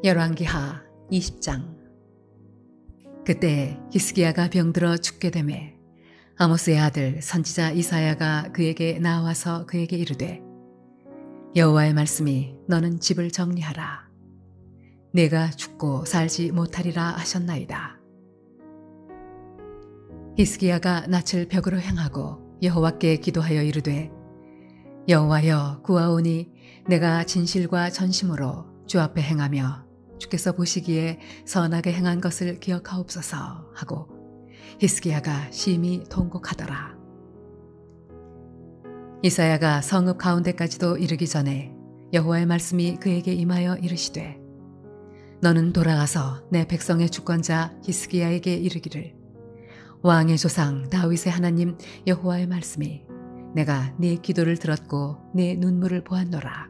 열왕기하 20장. 그때 히스기야가 병들어 죽게 되매 아모스의 아들 선지자 이사야가 그에게 나와서 그에게 이르되, 여호와의 말씀이 너는 집을 정리하라. 내가 죽고 살지 못하리라 하셨나이다. 히스기야가 낯을 벽으로 향하고 여호와께 기도하여 이르되, 여호와여, 구하오니 내가 진실과 전심으로 주 앞에 행하며 주께서 보시기에 선하게 행한 것을 기억하옵소서 하고 히스기야가 심히 통곡하더라. 이사야가 성읍 가운데까지도 이르기 전에 여호와의 말씀이 그에게 임하여 이르시되, 너는 돌아가서 내 백성의 주권자 히스기야에게 이르기를, 왕의 조상 다윗의 하나님 여호와의 말씀이 내가 네 기도를 들었고 네 눈물을 보았노라.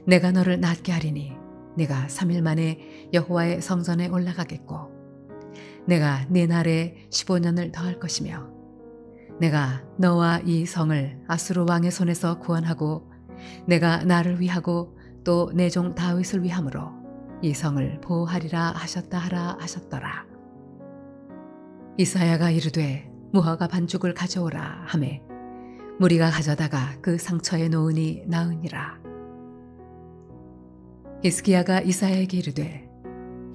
내가 너를 낫게 하리니 내가 3일 만에 여호와의 성전에 올라가겠고, 내가 네 날에 15년을 더할 것이며, 내가 너와 이 성을 아수르 왕의 손에서 구원하고, 내가 나를 위하고 또 내 종 다윗을 위함으로 이 성을 보호하리라 하셨다 하라 하셨더라. 이사야가 이르되, 무화과 반죽을 가져오라 하매 무리가 가져다가 그 상처에 놓으니 나으니라. 히스기야가 이사야에게 이르되,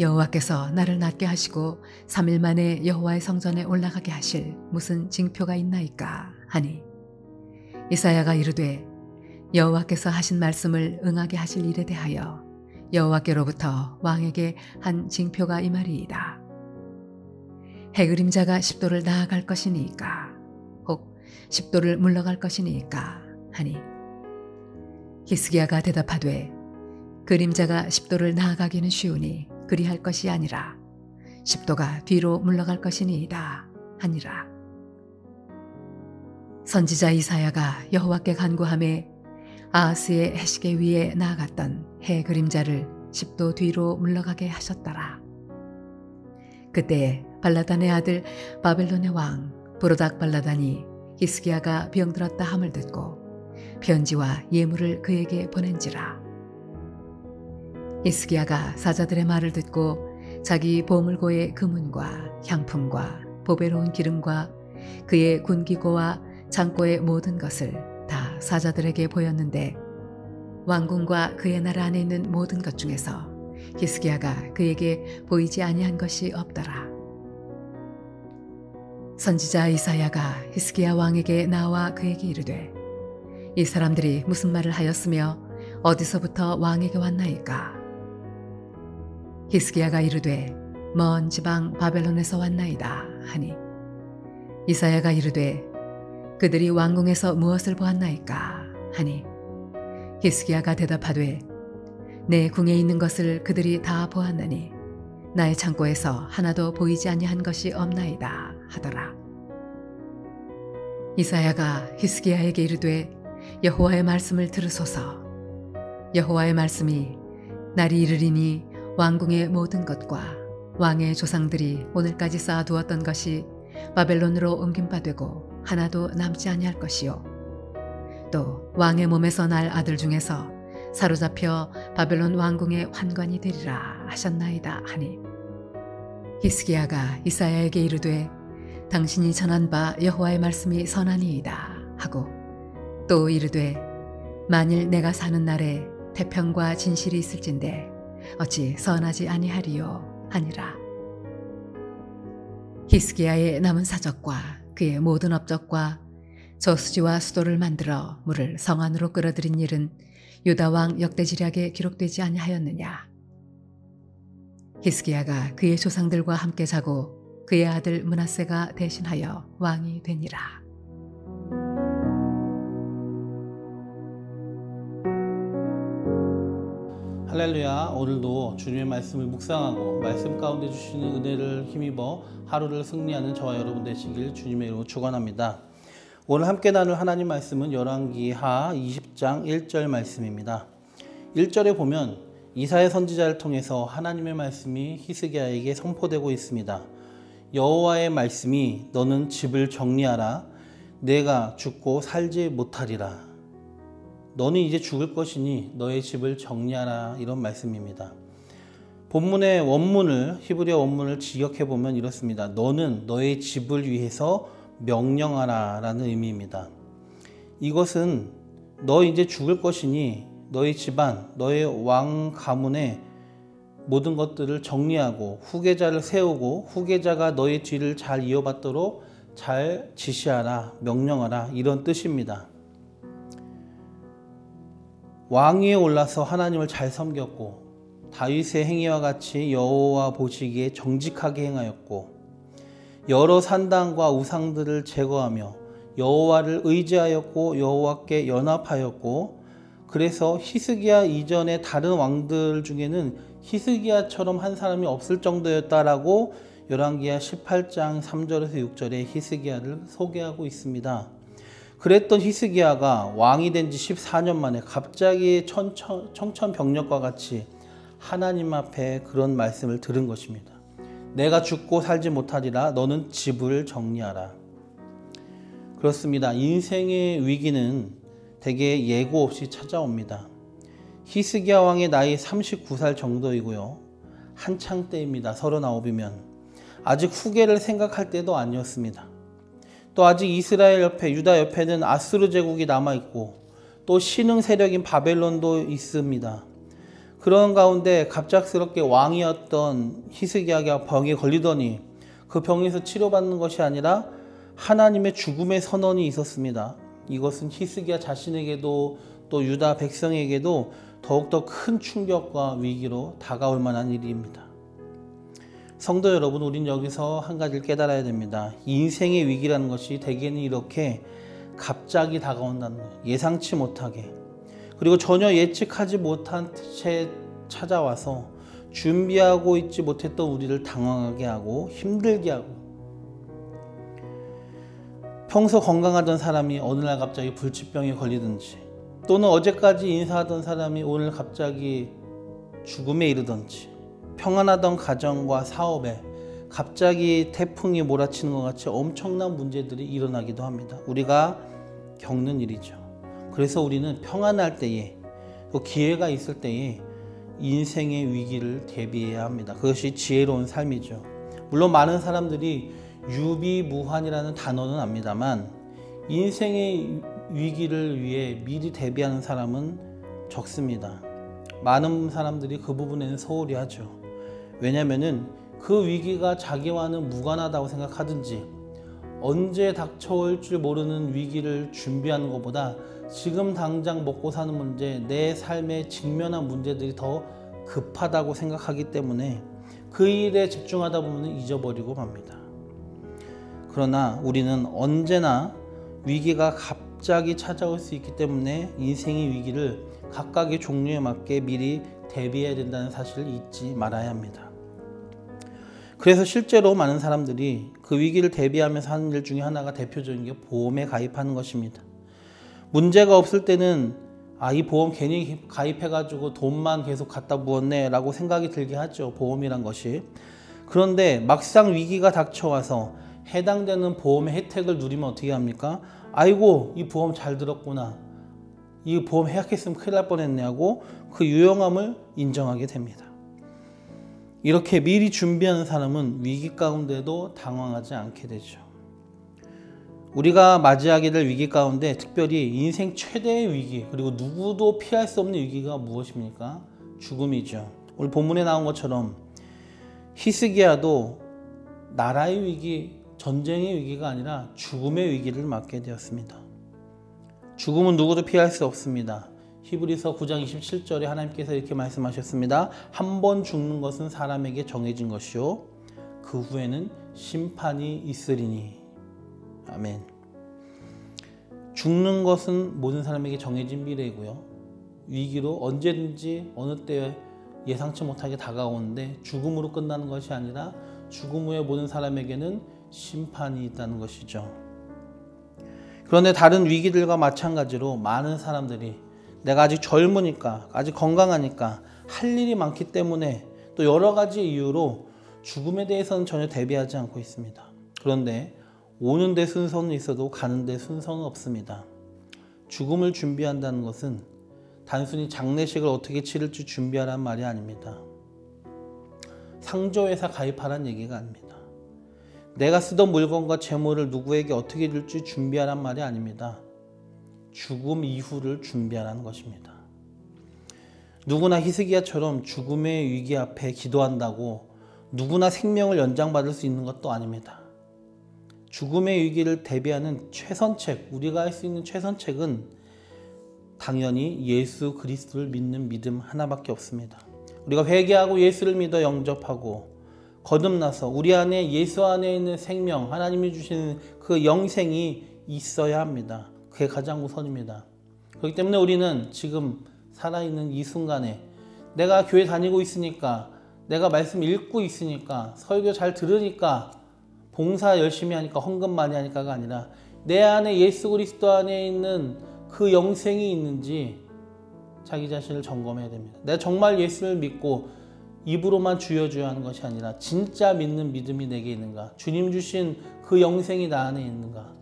여호와께서 나를 낫게 하시고 3일 만에 여호와의 성전에 올라가게 하실 무슨 징표가 있나이까 하니, 이사야가 이르되, 여호와께서 하신 말씀을 응하게 하실 일에 대하여 여호와께로부터 왕에게 한 징표가 임하리이다. 해그림자가 10도를 나아갈 것이니까, 혹 10도를 물러갈 것이니까 하니, 히스기야가 대답하되, 그림자가 10도를 나아가기는 쉬우니 그리할 것이 아니라 10도가 뒤로 물러갈 것이니이다 하니라. 선지자 이사야가 여호와께 간구하매 아하스의 해시계 위에 나아갔던 해 그림자를 10도 뒤로 물러가게 하셨더라. 그때 발라단의 아들 바벨론의 왕 브로닥 발라단이 히스기야가 병들었다 함을 듣고 편지와 예물을 그에게 보낸지라. 히스기야가 사자들의 말을 듣고 자기 보물고의 금은과 향품과 보배로운 기름과 그의 군기고와 창고의 모든 것을 다 사자들에게 보였는데, 왕궁과 그의 나라 안에 있는 모든 것 중에서 히스기야가 그에게 보이지 아니한 것이 없더라. 선지자 이사야가 히스기야 왕에게 나와 그에게 이르되, 이 사람들이 무슨 말을 하였으며 어디서부터 왕에게 왔나이까? 히스기야가 이르되, 먼 지방 바벨론에서 왔나이다 하니, 이사야가 이르되, 그들이 왕궁에서 무엇을 보았나이까 하니, 히스기야가 대답하되, 내 궁에 있는 것을 그들이 다 보았나니 나의 창고에서 하나도 보이지 아니한 것이 없나이다 하더라. 이사야가 히스기야에게 이르되, 여호와의 말씀을 들으소서. 여호와의 말씀이 날이 이르리니 왕궁의 모든 것과 왕의 조상들이 오늘까지 쌓아두었던 것이 바벨론으로 옮김바 되고 하나도 남지 아니할 것이요, 또 왕의 몸에서 날 아들 중에서 사로잡혀 바벨론 왕궁의 환관이 되리라 하셨나이다 하니, 히스기야가 이사야에게 이르되, 당신이 전한 바 여호와의 말씀이 선하니이다 하고 또 이르되, 만일 내가 사는 날에 태평과 진실이 있을진데 어찌 선하지 아니하리요 하니라. 히스기야의 남은 사적과 그의 모든 업적과 저수지와 수도를 만들어 물을 성 안으로 끌어들인 일은 유다 왕 역대지략에 기록되지 아니하였느냐? 히스기야가 그의 조상들과 함께 자고 그의 아들 므낫세가 대신하여 왕이 되니라. 할렐루야. 오늘도 주님의 말씀을 묵상하고 말씀 가운데 주시는 은혜를 힘입어 하루를 승리하는 저와 여러분 되시길 주님의 이름으로 축원합니다. 오늘 함께 나눌 하나님 말씀은 열왕기하 20장 1절 말씀입니다. 1절에 보면 이사야 선지자를 통해서 하나님의 말씀이 히스기야에게 선포되고 있습니다. 여호와의 말씀이 너는 집을 정리하라. 내가 죽고 살지 못하리라. 너는 이제 죽을 것이니 너의 집을 정리하라, 이런 말씀입니다. 본문의 원문을, 히브리어 원문을 직역해 보면 이렇습니다. 너는 너의 집을 위해서 명령하라 라는 의미입니다. 이것은 너 이제 죽을 것이니 너의 집안, 너의 왕 가문의 모든 것들을 정리하고 후계자를 세우고 후계자가 너의 뒤를 잘 이어받도록 잘 지시하라, 명령하라, 이런 뜻입니다. 왕위에 올라서 하나님을 잘 섬겼고 다윗의 행위와 같이 여호와 보시기에 정직하게 행하였고 여러 산당과 우상들을 제거하며 여호와를 의지하였고 여호와께 연합하였고, 그래서 히스기야 이전의 다른 왕들 중에는 히스기야처럼 한 사람이 없을 정도였다라고 열왕기하 18장 3절에서 6절에 히스기야를 소개하고 있습니다. 그랬던 히스기야가 왕이 된 지 14년 만에 갑자기 청천벽력과 같이 하나님 앞에 그런 말씀을 들은 것입니다. 내가 죽고 살지 못하리라. 너는 집을 정리하라. 그렇습니다. 인생의 위기는 대개 예고 없이 찾아옵니다. 히스기야 왕의 나이 39살 정도이고요. 한창 때입니다. 39이면. 아직 후계를 생각할 때도 아니었습니다. 또 아직 이스라엘 옆에, 유다 옆에는 아수르 제국이 남아있고 또 신흥 세력인 바벨론도 있습니다. 그런 가운데 갑작스럽게 왕이었던 히스기야가 병에 걸리더니 그 병에서 치료받는 것이 아니라 하나님의 죽음의 선언이 있었습니다. 이것은 히스기야 자신에게도 또 유다 백성에게도 더욱더 큰 충격과 위기로 다가올 만한 일입니다. 성도 여러분, 우린 여기서 한 가지를 깨달아야 됩니다. 인생의 위기라는 것이 대개는 이렇게 갑자기 다가온다는 거예요. 예상치 못하게. 그리고 전혀 예측하지 못한 채 찾아와서 준비하고 있지 못했던 우리를 당황하게 하고 힘들게 하고, 평소 건강하던 사람이 어느 날 갑자기 불치병에 걸리든지, 또는 어제까지 인사하던 사람이 오늘 갑자기 죽음에 이르든지, 평안하던 가정과 사업에 갑자기 태풍이 몰아치는 것 같이 엄청난 문제들이 일어나기도 합니다. 우리가 겪는 일이죠. 그래서 우리는 평안할 때에, 또 기회가 있을 때에 인생의 위기를 대비해야 합니다. 그것이 지혜로운 삶이죠. 물론 많은 사람들이 유비무환이라는 단어는 압니다만 인생의 위기를 위해 미리 대비하는 사람은 적습니다. 많은 사람들이 그 부분에는 소홀히 하죠. 왜냐하면 그 위기가 자기와는 무관하다고 생각하든지 언제 닥쳐올 줄 모르는 위기를 준비하는 것보다 지금 당장 먹고 사는 문제, 내 삶에 직면한 문제들이 더 급하다고 생각하기 때문에 그 일에 집중하다 보면 잊어버리고 맙니다. 그러나 우리는 언제나 위기가 갑자기 찾아올 수 있기 때문에 인생의 위기를 각각의 종류에 맞게 미리 대비해야 된다는 사실을 잊지 말아야 합니다. 그래서 실제로 많은 사람들이 그 위기를 대비하면서 하는 일 중에 하나가 대표적인 게 보험에 가입하는 것입니다. 문제가 없을 때는 이 보험 괜히 가입해가지고 돈만 계속 갖다 부었네 라고 생각이 들게 하죠. 보험이란 것이. 그런데 막상 위기가 닥쳐와서 해당되는 보험의 혜택을 누리면 어떻게 합니까? 아이고, 이 보험 잘 들었구나, 이 보험 해약했으면 큰일 날 뻔했네 하고 그 유용함을 인정하게 됩니다. 이렇게 미리 준비하는 사람은 위기 가운데도 당황하지 않게 되죠. 우리가 맞이하게 될 위기 가운데 특별히 인생 최대의 위기, 그리고 누구도 피할 수 없는 위기가 무엇입니까? 죽음이죠. 오늘 본문에 나온 것처럼 히스기야도 나라의 위기, 전쟁의 위기가 아니라 죽음의 위기를 맞게 되었습니다. 죽음은 누구도 피할 수 없습니다. 히브리서 9장 27절에 하나님께서 이렇게 말씀하셨습니다. 한 번 죽는 것은 사람에게 정해진 것이요 그 후에는 심판이 있으리니. 아멘. 죽는 것은 모든 사람에게 정해진 미래이고요. 위기로 언제든지 어느 때 예상치 못하게 다가오는데 죽음으로 끝나는 것이 아니라 죽음 후에 모든 사람에게는 심판이 있다는 것이죠. 그런데 다른 위기들과 마찬가지로 많은 사람들이 내가 아직 젊으니까, 아직 건강하니까, 할 일이 많기 때문에, 또 여러 가지 이유로 죽음에 대해서는 전혀 대비하지 않고 있습니다. 그런데 오는 데 순서는 있어도 가는 데 순서는 없습니다. 죽음을 준비한다는 것은 단순히 장례식을 어떻게 치를지 준비하라는 말이 아닙니다. 상조회사 가입하라는 얘기가 아닙니다. 내가 쓰던 물건과 재물을 누구에게 어떻게 줄지 준비하란 말이 아닙니다. 죽음 이후를 준비하라는 것입니다. 누구나 히스기야처럼 죽음의 위기 앞에 기도한다고 누구나 생명을 연장받을 수 있는 것도 아닙니다. 죽음의 위기를 대비하는 최선책, 우리가 할 수 있는 최선책은 당연히 예수 그리스도를 믿는 믿음 하나밖에 없습니다. 우리가 회개하고 예수를 믿어 영접하고 거듭나서 우리 안에 예수 안에 있는 생명, 하나님이 주시는 그 영생이 있어야 합니다. 그게 가장 우선입니다. 그렇기 때문에 우리는 지금 살아있는 이 순간에 내가 교회 다니고 있으니까, 내가 말씀 읽고 있으니까, 설교 잘 들으니까, 봉사 열심히 하니까, 헌금 많이 하니까가 아니라 내 안에 예수 그리스도 안에 있는 그 영생이 있는지 자기 자신을 점검해야 됩니다. 내가 정말 예수를 믿고 입으로만 주여 주여 하는 것이 아니라 진짜 믿는 믿음이 내게 있는가, 주님 주신 그 영생이 나 안에 있는가,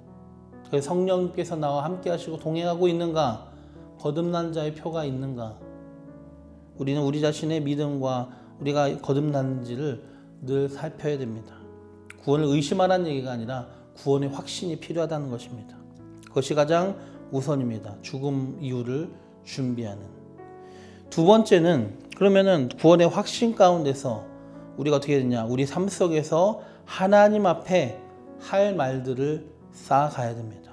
성령님께서 나와 함께 하시고 동행하고 있는가, 거듭난 자의 표가 있는가. 우리는 우리 자신의 믿음과 우리가 거듭났는지를 늘 살펴야 됩니다. 구원을 의심하라는 얘기가 아니라 구원의 확신이 필요하다는 것입니다. 그것이 가장 우선입니다. 죽음 이후를 준비하는. 두 번째는, 그러면은 구원의 확신 가운데서 우리가 어떻게 되냐, 우리 삶 속에서 하나님 앞에 할 말들을 쌓아가야 됩니다.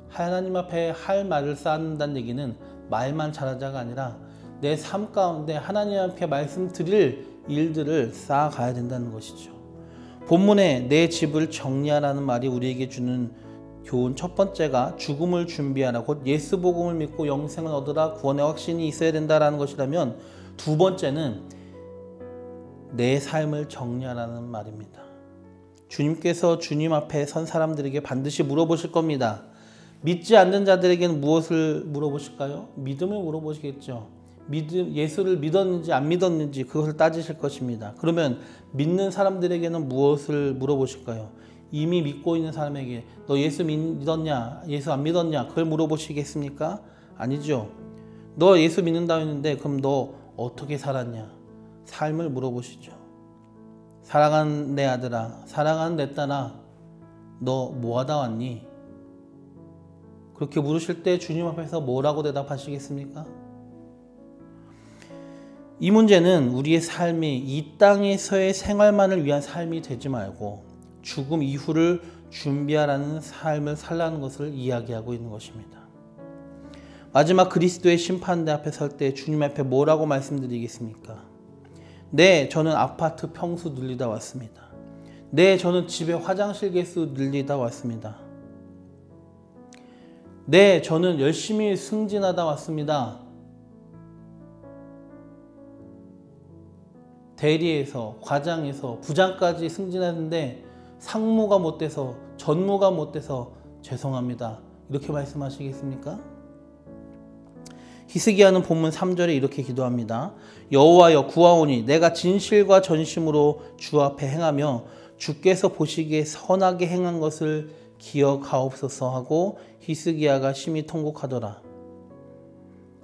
하나님 앞에 할 말을 쌓는다는 얘기는 말만 잘하자가 아니라 내 삶 가운데 하나님 앞에 말씀드릴 일들을 쌓아가야 된다는 것이죠. 본문에 내 집을 정리하라는 말이 우리에게 주는 교훈 첫 번째가 죽음을 준비하라, 곧 예수 복음을 믿고 영생을 얻으라, 구원의 확신이 있어야 된다라는 것이라면, 두 번째는 내 삶을 정리하라는 말입니다. 주님께서 주님 앞에 선 사람들에게 반드시 물어보실 겁니다. 믿지 않는 자들에게는 무엇을 물어보실까요? 믿음을 물어보시겠죠. 예수를 믿었는지 안 믿었는지 그것을 따지실 것입니다. 그러면 믿는 사람들에게는 무엇을 물어보실까요? 이미 믿고 있는 사람에게 너 예수 믿었냐, 예수 안 믿었냐, 그걸 물어보시겠습니까? 아니죠. 너 예수 믿는다고 했는데 그럼 너 어떻게 살았냐, 삶을 물어보시죠. 사랑하는 내 아들아, 사랑하는 내 딸아, 너 뭐하다 왔니? 그렇게 물으실 때 주님 앞에서 뭐라고 대답하시겠습니까? 이 문제는 우리의 삶이 이 땅에서의 생활만을 위한 삶이 되지 말고 죽음 이후를 준비하라는 삶을 살라는 것을 이야기하고 있는 것입니다. 마지막 그리스도의 심판대 앞에 설 때 주님 앞에 뭐라고 말씀드리겠습니까? 네, 저는 아파트 평수 늘리다 왔습니다. 네, 저는 집에 화장실 개수 늘리다 왔습니다. 네, 저는 열심히 승진하다 왔습니다. 대리에서, 과장에서 부장까지 승진했는데 상무가 못 돼서, 전무가 못 돼서 죄송합니다. 이렇게 말씀하시겠습니까? 히스기야는 본문 3절에 이렇게 기도합니다. 여호와여 구하오니 내가 진실과 전심으로 주 앞에 행하며 주께서 보시기에 선하게 행한 것을 기억하옵소서 하고 히스기야가 심히 통곡하더라.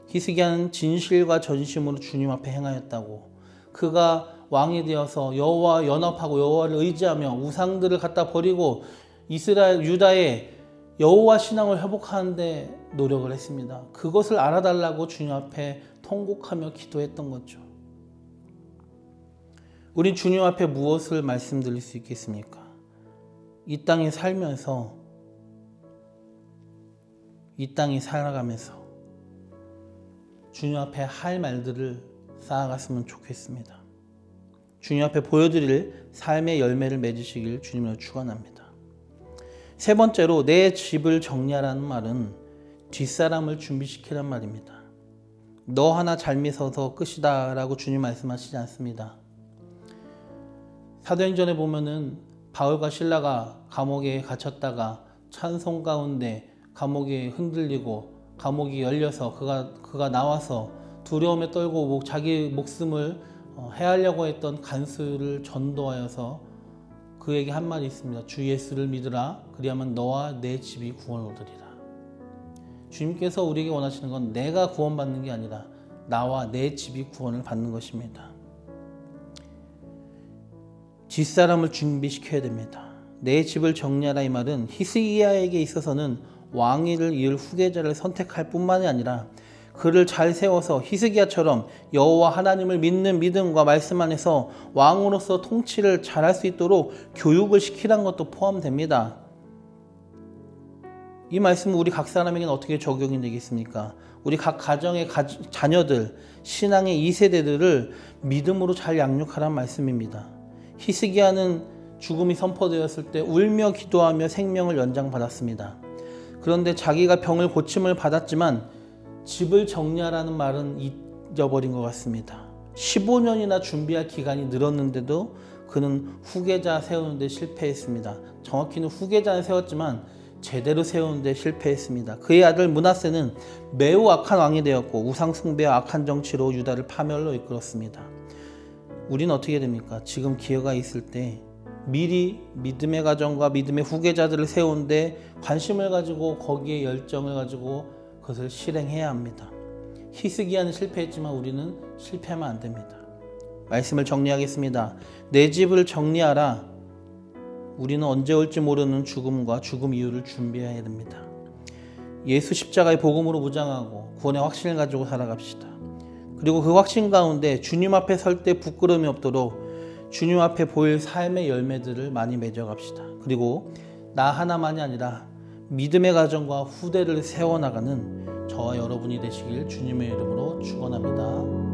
히스기야는 진실과 전심으로 주님 앞에 행하였다고. 그가 왕이 되어서 여호와와 연합하고 여호와를 의지하며 우상들을 갖다 버리고 이스라엘, 유다의 여호와 신앙을 회복하는데 노력을 했습니다. 그것을 알아달라고 주님 앞에 통곡하며 기도했던 거죠. 우리 주님 앞에 무엇을 말씀드릴 수 있겠습니까? 이 땅에 살면서, 이 땅에 살아가면서 주님 앞에 할 말들을 쌓아갔으면 좋겠습니다. 주님 앞에 보여드릴 삶의 열매를 맺으시길 주님으로 축원합니다. 세 번째로 내 집을 정리하라는 말은 뒷사람을 준비시키란 말입니다. 너 하나 잘 믿어서 끝이다 라고 주님 말씀하시지 않습니다. 사도행전에 보면은 바울과 실라가 감옥에 갇혔다가 찬송 가운데 감옥이 흔들리고 감옥이 열려서 그가 나와서 두려움에 떨고 자기 목숨을 해하려고 했던 간수를 전도하여서 그에게 한 말이 있습니다. 주 예수를 믿으라. 그리하면 너와 내 집이 구원을 얻으리라. 주님께서 우리에게 원하시는 건 내가 구원받는 게 아니라 나와 내 집이 구원을 받는 것입니다. 뒷사람을 준비시켜야 됩니다. 내 집을 정리하라 이 말은 히스기야에게 있어서는 왕위를 이을 후계자를 선택할 뿐만이 아니라 그를 잘 세워서 히스기야처럼 여호와 하나님을 믿는 믿음과 말씀 안에서 왕으로서 통치를 잘할 수 있도록 교육을 시키라는 것도 포함됩니다. 이 말씀은 우리 각 사람에게는 어떻게 적용이 되겠습니까? 우리 각 가정의 자녀들, 신앙의 2세대들을 믿음으로 잘 양육하라는 말씀입니다. 히스기야는 죽음이 선포되었을 때 울며 기도하며 생명을 연장받았습니다. 그런데 자기가 병을 고침을 받았지만 집을 정리하라는 말은 잊어버린 것 같습니다. 15년이나 준비할 기간이 늘었는데도 그는 후계자 세우는 데 실패했습니다. 정확히는 후계자는 세웠지만 제대로 세우는 데 실패했습니다. 그의 아들 므낫세는 매우 악한 왕이 되었고 우상 숭배와 악한 정치로 유다를 파멸로 이끌었습니다. 우리는 어떻게 됩니까? 지금 기회가 있을 때 미리 믿음의 가정과 믿음의 후계자들을 세우는데 관심을 가지고 거기에 열정을 가지고 그것을 실행해야 합니다. 히스기야는 실패했지만 우리는 실패하면 안 됩니다. 말씀을 정리하겠습니다. 내 집을 정리하라. 우리는 언제 올지 모르는 죽음과 죽음 이후를 준비해야 됩니다. 예수 십자가의 복음으로 무장하고 구원의 확신을 가지고 살아갑시다. 그리고 그 확신 가운데 주님 앞에 설 때 부끄러움이 없도록 주님 앞에 보일 삶의 열매들을 많이 맺어갑시다. 그리고 나 하나만이 아니라 믿음의 가정과 후대를 세워나가는 저와 여러분이 되시길 주님의 이름으로 축원합니다.